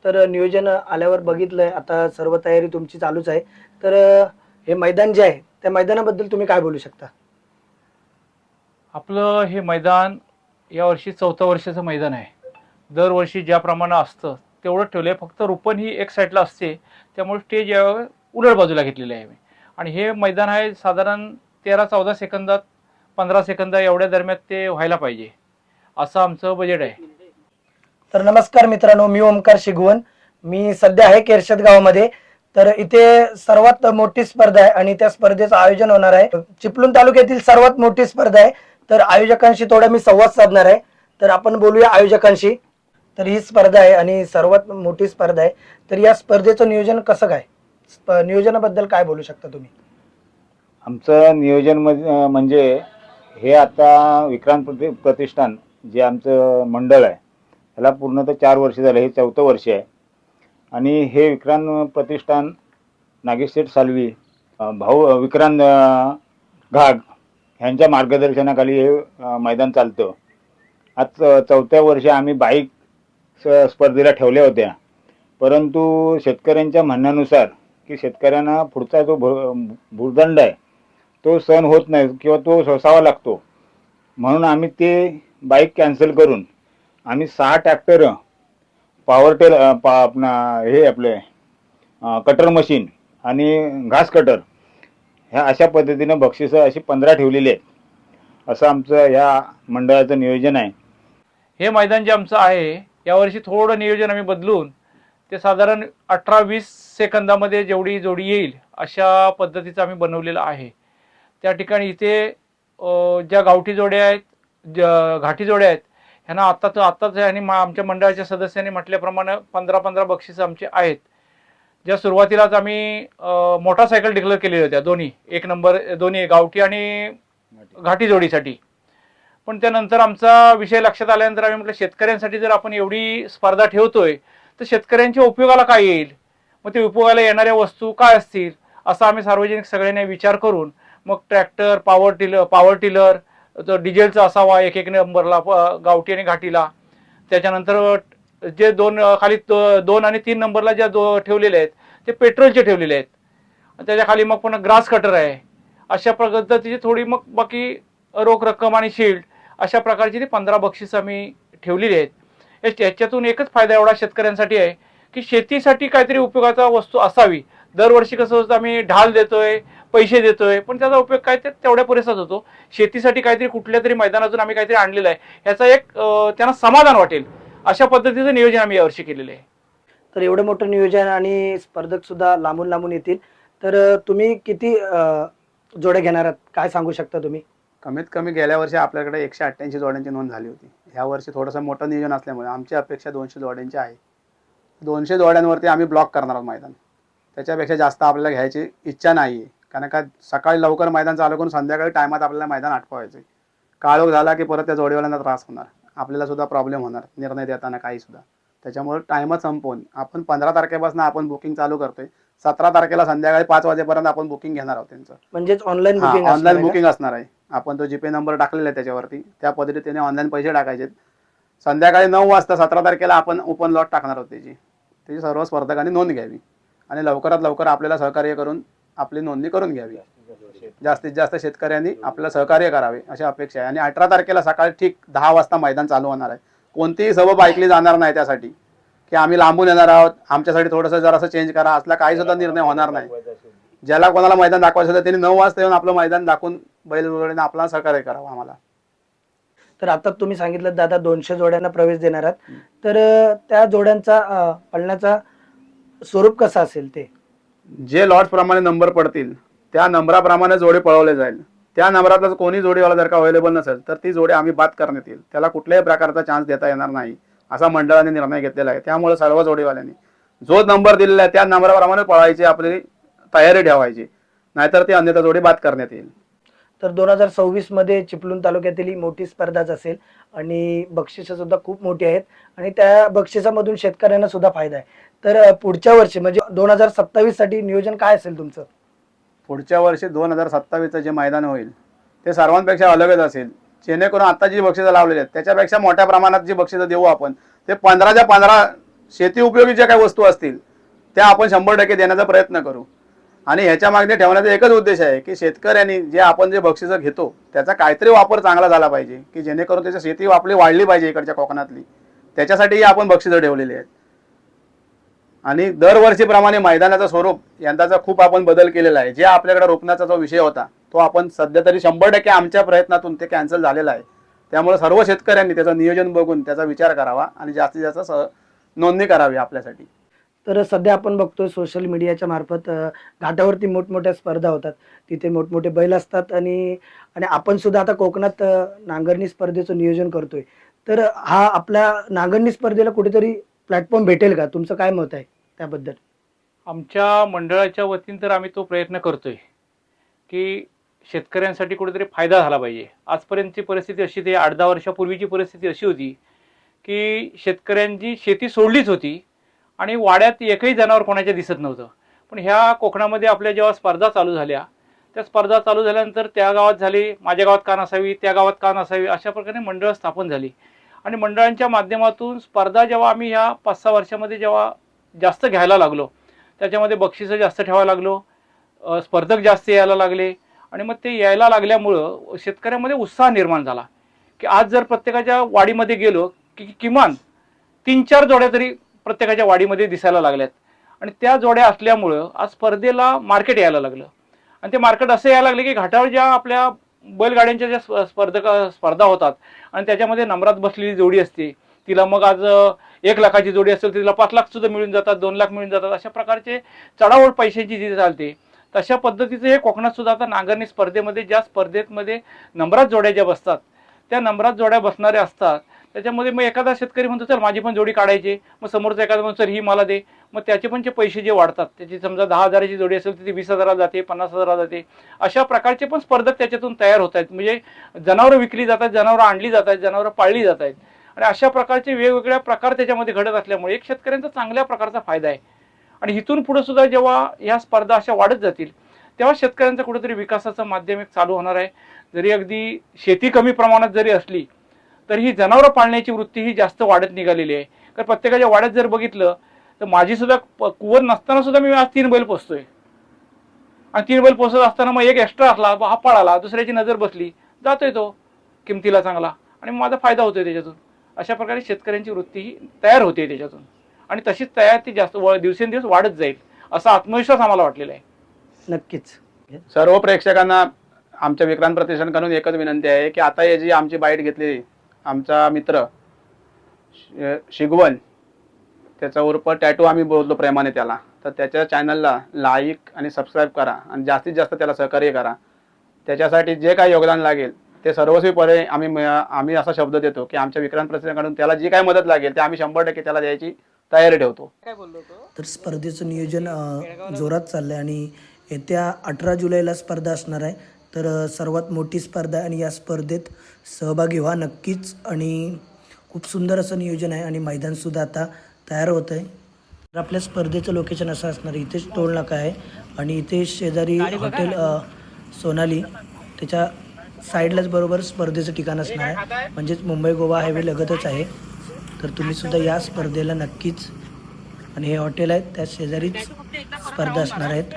तर नियोजन आल्यावर बघितलंय, आता सर्व तयारी तुमची चालूच आहे. तर हे मैदान जे आहे त्या मैदानाबद्दल तुम्ही काय बोलू शकता? आपलं हे मैदान यावर्षी 4थं वर्षाचं मैदान आहे. दरवर्षी ज्याप्रमाणे असतं तेवढं ठेवलं आहे. फक्त रोपण ही एक साईडला असते, त्यामुळे स्टेज उलट बाजूला घेतलेले आहे मी. आणि हे मैदान आहे साधारण 13-14 सेकंदात, 15 सेकंद एवढ्या दरम्यान ते व्हायला पाहिजे, असं आमचं बजेट आहे. तर नमस्कार मित्रांनो, मी ओमकार शिगवण. मी सध्या आहे केरशद गावामध्ये. तर इथे सर्वात मोठी स्पर्धा आहे आणि त्या स्पर्धेचं आयोजन होणार आहे. चिपळूण तालुक्यातील सर्वात मोठी स्पर्धा आहे. तर आयोजकांशी थोडा मी संवाद साधणार आहे. तर आपण बोलूया आयोजकांशी. तर ही स्पर्धा आहे आणि सर्वात मोठी स्पर्धा आहे. तर या स्पर्धेचं नियोजन कसं काय? नियोजनाबद्दल काय बोलू शकता तुम्ही? आमचं नियोजन म्हणजे हे आता विक्रांत प्रतिष्ठान जे आमचं मंडळ आहे ह्याला पूर्णतः 4 वर्ष झाले. हे 4थं वर्ष आहे. आणि हे विक्रांत प्रतिष्ठान नागेशशेठ सालवी, भाऊ विक्रांत घाग ह्यांच्या मार्गदर्शनाखाली हे मैदान चालतं. आज 4थ्या वर्षी आम्ही बाईक स्पर्धेला ठेवल्या होत्या, परंतु शेतकऱ्यांच्या म्हणण्यानुसार की शेतकऱ्यांना पुढचा जो भूर्दंड आहे तो सहन होत नाही किंवा तो सोसावा लागतो, म्हणून आम्ही ते बाईक कॅन्सल करून आम्ही 6 ट्रॅक्टर, पॉवर टेल हे आपले कटर मशीन आणि घास कटर ह्या अशा पद्धतीनं बक्षिसं अशी 15 ठेवलेली आहेत. असं आमचं ह्या मंडळाचं नियोजन आहे. हे मैदान जे आमचं आहे यावर्षी थोडं नियोजन आम्ही बदलून ते साधारण 18-20 सेकंदामध्ये जेवढी जोडी येईल अशा पद्धतीचं आम्ही बनवलेलं आहे. त्या ठिकाणी इथे ज्या गावठी जोड्या आहेत, घाटी जोड्या आहेत, ह्यांना आत्ताच आणि आमच्या मंडळाच्या सदस्यांनी म्हटल्याप्रमाणे 15-15 बक्षिसं आमचे आहेत. ज्या सुरुवातीलाच आम्ही मोटारसायकल डिक्लेअर केलेल्या होत्या, दोन्ही 1 नंबर, दोन्ही गावठी आणि घाटी जोडीसाठी. पण त्यानंतर आमचा विषय लक्षात आल्यानंतर आम्ही म्हटलं शेतकऱ्यांसाठी जर आपण एवढी स्पर्धा ठेवतोय तर शेतकऱ्यांच्या उपयोगाला काय येईल, मग ते उपयोगाला येणाऱ्या वस्तू काय असतील, असा आम्ही सार्वजनिक सगळ्यांनी विचार करून मग ट्रॅक्टर, पॉवर टिलर जो डिझेलचा असावा 1-1 नंबरला, गावठी आणि घाटीला. त्याच्यानंतर जे खाली 2 आणि 3 नंबरला ज्या ठेवलेले आहेत ते पेट्रोलचे ठेवलेले आहेत. त्याच्या खाली मग पुन्हा ग्रास कटर आहे. अशा पद्धतीची थोडी मग बाकी रोख रक्कम आणि शील्ड अशा प्रकारची ती 15 बक्षीस आम्ही ठेवलेली आहेत. याच्यातून एकच फायदा एवढा शेतकऱ्यांसाठी आहे की शेतीसाठी काहीतरी उपयोगाचा वस्तू असावी. दरवर्षी कसं होतं, आम्ही ढाल देतोय, पैसे देतोय, पण त्याचा उपयोग काय तेवढ्या पुरेसाच होतो. शेतीसाठी काहीतरी कुठल्या तरी मैदानातून आम्ही काहीतरी आणलेलं आहे, ह्याचा एक त्यांना समाधान वाटेल अशा पद्धतीचं नियोजन आम्ही यावर्षी केलेलं आहे. तर एवढं मोठं नियोजन आणि स्पर्धक सुद्धा लांबून लांबून येतील. तर तुम्ही किती जोड्या घेणार आहात, काय सांगू शकता तुम्ही? कमीत कमी गेल्या वर्षी आपल्याकडे 188 जोड्यांची नोंद झाली होती. ह्या वर्षी थोडंसं मोठं नियोजन असल्यामुळे आमची अपेक्षा 200 जोड्यांची आहे. 200 जोड्यांवरती आम्ही ब्लॉक करणार आहोत मैदान. त्याच्यापेक्षा जास्त आपल्याला घ्यायची इच्छा नाही आहे, कारण का सकाळी लवकर मैदान चालू करून संध्याकाळी टायमात आपल्याला मैदान आटपावायचं आहे. काळोख झाला की परत त्या जोडीवाल्यांना त्रास होणार, आपल्याला सुद्धा प्रॉब्लेम होणार निर्णय देताना काहीसुद्धा. त्याच्यामुळे टायमात संपवून आपण 15 तारखेपासून आपण बुकिंग चालू करतोय. 17 तारखेला संध्याकाळी 5 वाजेपर्यंत आपण बुकिंग घेणार आहोत त्यांचं. म्हणजेच ऑनलाईन ऑनलाईन बुकिंग असणार आहे. आपण तो जीपे नंबर टाकलेला आहे त्याच्यावरती, त्या पद्धतीने ऑनलाईन पैसे टाकायचे. संध्याकाळी 9 वाजता 17 तारखेला आपण ओपन लॉट टाकणार आहोत. त्याची सर्व स्पर्धकांनी नोंद घ्यावी आणि लवकरात लवकर आपल्याला सहकार्य करून आपली नोंदणी करून घ्यावी. जास्तीत जास्त शेतकऱ्यांनी आपल्याला सहकार्य करावे अशी अपेक्षा आहे. आणि 18 तारखेला सकाळी ठीक 10 वाजता मैदान चालू होणार आहे. कोणतीही सबब ऐकली जाणार नाही त्यासाठी की आम्ही लांबून येणार आहोत, आमच्यासाठी थोडंसं जरासं चेंज करा, असला काही सुद्धा निर्णय होणार नाही. ज्याला कोणाला मैदान दाखवायचं होतं त्यांनी 9 वाजता येऊन आपलं मैदान दाखवून बैलजोडीने आपल्याला सहकार्य करावं आम्हाला. तर आता तुम्ही सांगितलं दादा 200 जोड्यांना प्रवेश देणार आहात. तर त्या जोड्यांचा पळण्याचा स्वरूप कसं असेल? ते जे लॉट्स प्रमाणे नंबर पडतील त्या नंबराप्रमाणे जोडे पळवले जाईल. त्या नंबरातला कोणी जोडीवाला जर का अवेलेबल नसेल तर ती जोडी आम्ही बाद करण्यात येईल. त्याला कुठल्याही प्रकारचा चान्स देता येणार नाही असा मंडळाने निर्णय घेतलेला आहे. त्यामुळे सर्व जोडीवाल्यांनी जो नंबर दिलेला आहे त्या नंबराप्रमाणे पळायची आपली तयारी ठेवायची, नाहीतर ती अन्यथा जोडी बाद करण्यात येईल. तर 2026 मध्ये चिपळूण तालुक्यातील ही मोठी स्पर्धाच असेल आणि बक्षिसं सुद्धा खूप मोठी आहेत आणि त्या बक्षिसामधून शेतकऱ्यांना सुद्धा फायदा आहे. तर पुढच्या वर्षी म्हणजे 2027 साठी नियोजन काय असेल तुमचं? पुढच्या वर्षी 2027चं जे मैदान होईल ते सर्वांपेक्षा अलगच असेल. जेणेकरून आता जी बक्षिसं लावलेली आहेत त्याच्यापेक्षा मोठ्या प्रमाणात जी बक्षिसं देऊ आपण, ते 15च्या 15 शेती उपयोगी ज्या काही वस्तू असतील त्या आपण 100% देण्याचा प्रयत्न करू. आणि ह्याच्या मागणी ठेवण्याचा एकच उद्देश आहे की शेतकऱ्यांनी जे आपण जे बक्षिसं घेतो त्याचा काहीतरी वापर चांगला झाला पाहिजे, की जेणेकरून त्याची शेती आपली वाढली पाहिजे इकडच्या कोकणातली. त्याच्यासाठी आपण बक्षिसं ठेवलेली आहेत. आणि दरवर्षीप्रमाणे मैदानाचं स्वरूप यंदाचा खूप आपण बदल केलेला आहे. जे आपल्याकडे रोपण्याचा जो विषय होता तो आपण सध्या तरी 100% आमच्या प्रयत्नातून ते कॅन्सल झालेला आहे. त्यामुळे सर्व शेतकऱ्यांनी त्याचं नियोजन बघून त्याचा विचार करावा आणि जास्तीत जास्त नोंदणी करावी आपल्यासाठी. तर सध्या आपण बघतोय सोशल मीडियाच्या मार्फत घाटावरती मोठमोठ्या स्पर्धा होतात, तिथे मोठमोठे बैल असतात आणि आणि आपण सुद्धा आता कोकणात नांगरणी स्पर्धेचं नियोजन करतोय. तर हा आपल्या नांगरणी स्पर्धेला कुठेतरी प्लॅटफॉर्म भेटेल का? तुमचं काय मत आहे त्याबद्दल? आमच्या मंडळाच्या वतीने तर आम्ही तो प्रयत्न करतोय की शेतकऱ्यांसाठी कुठेतरी फायदा झाला पाहिजे. आजपर्यंतची परिस्थिती अशी, ते 8-10 वर्षापूर्वीची परिस्थिती अशी होती की शेतकऱ्यांची शेती सोडलीच होती आणि वाड्यात एकही जनावर कोणाच्या दिसत नव्हतं. पण ह्या कोकणामध्ये आपल्या जेव्हा स्पर्धा चालू झाल्या, त्या स्पर्धा चालू झाल्यानंतर त्या गावात झाली, माझ्या गावात का नसावी, त्या गावात का नसावी, अशा प्रकारे मंडळं स्थापन झाली. आणि मंडळांच्या माध्यमातून स्पर्धा जेव्हा आम्ही ह्या 5-6 वर्षामध्ये जेव्हा जास्त घ्यायला लागलो, त्याच्यामध्ये बक्षिसं जास्त ठेवायला लागलो, स्पर्धक जास्त यायला लागले. आणि मग ते यायला लागल्यामुळं शेतकऱ्यामध्ये उत्साह निर्माण झाला की आज जर प्रत्येकाच्या वाडीमध्ये गेलो की किमान 3-4 जोड्या तरी प्रत्येकाच्या वाडीमध्ये दिसायला लागल्यात. आणि त्या जोड्या असल्यामुळं आज स्पर्धेला मार्केट यायला लागलं. आणि ते मार्केट असं यायला लागले की घाटावर ज्या आपल्या बैलगाड्यांच्या ज्या स्पर्धा होतात आणि त्याच्यामध्ये नंबरात बसलेली जोडी असते, तिला मग आज 1 लाखाची जोडी असेल तर तिला 5 लाख सुद्धा मिळून जातात, 2 लाख मिळून जातात. अशा प्रकारचे चढाओढ पैशांची जी चालते, तशा पद्धतीचं हे कोकणात सुद्धा आता नांगरणी स्पर्धेमध्ये ज्या स्पर्धेमध्ये नंबरात जोड्या ज्या बसतात, त्या नंबरात जोड्या बसणाऱ्या असतात. त्याच्यामध्ये मग एखादा शेतकरी म्हणतो चल माझी पण जोडी काढायची, मग समोरचा एखादा म्हणतो चल ही मला दे, मग त्याचे पण जे पैसे जे वाढतात, त्याची समजा 10,000ची जोडी असेल तर ती 20,000 जाते, 50,000 जाते. अशा प्रकारचे पण स्पर्धक त्याच्यातून तयार होत आहेत. म्हणजे जनावरं विकली जातात, जनावरं आणली जात आहेत, जनावरं पाळली जात आहेत. आणि अशा प्रकारचे वेगवेगळ्या प्रकार त्याच्यामध्ये घडत असल्यामुळे एक शेतकऱ्यांचा चांगल्या प्रकारचा फायदा आहे. आणि इथून पुढे सुद्धा जेव्हा ह्या स्पर्धा अशा वाढत जातील तेव्हा शेतकऱ्यांचा कुठेतरी विकासाचं माध्यम एक चालू होणार आहे. जरी अगदी शेती कमी प्रमाणात जरी असली तरी ही जनावरं पाळण्याची वृत्ती ही जास्त वाढत निघालेली आहे. कारण प्रत्येकाच्या वाड्यात जर बघितलं तर माझी सुद्धा कुवत नसताना सुद्धा मी आज 3 बैल पोसतोय. आणि 3 बैल पोसत असताना मग एक एक्स्ट्रा असला, हा पळाला, दुसऱ्याची नजर बसली, जातोय तो किमतीला चांगला आणि माझा फायदा होतोय त्याच्यातून. अशा प्रकारे शेतकऱ्यांची वृत्ती ही तयार होते त्याच्यातून. आणि तशीच तयार ती जास्त दिवसेंदिवस वाढत जाईल असा आत्मविश्वास आम्हाला वाटलेला आहे. नक्कीच. सर्व प्रेक्षकांना आमच्या विक्रांत प्रतिष्ठानकडून एकच विनंती आहे की आता हे जी आमची बाईट घेतली, आमचा मित्र शिगवन, त्याचा उर्फ टॅटू आम्ही बोलतो प्रेमाने त्याला, तर त्याच्या चॅनलला लाईक आणि सबस्क्राईब करा आणि जास्तीत जास्त त्याला सहकार्य करा. त्याच्यासाठी जे काही योगदान लागेल ते सर्वस्वीपणे आम्ही असा शब्द देतो की आमच्या विक्रांत प्रतिष्ठानकडून त्याला जी काही मदत लागेल ते आम्ही 100% त्याला द्यायची तयारी ठेवतो. तर स्पर्धेचं नियोजन जोरात चाललंय आणि येत्या 18 जुलैला स्पर्धा असणार आहे. तर सर्वात मोठी स्पर्धा आणि या स्पर्धेत सहभागी व्हा नक्कीच. आणि खूप सुंदर असं नियोजन आहे आणि मैदानसुद्धा आता तयार होतं आहे. तर आपल्या स्पर्धेचं लोकेशन असं असणार आहे, इथेच टोल नाका आहे आणि इथे शेजारी हॉटेल सोनाली, त्याच्या साईडलाच बरोबर स्पर्धेचं ठिकाण असणार आहे. म्हणजेच मुंबई गोवा हायवे लगतच आहे. तर तुम्हीसुद्धा या स्पर्धेला नक्कीच. आणि हे हॉटेल आहेत त्या शेजारीच स्पर्धा असणार आहेत.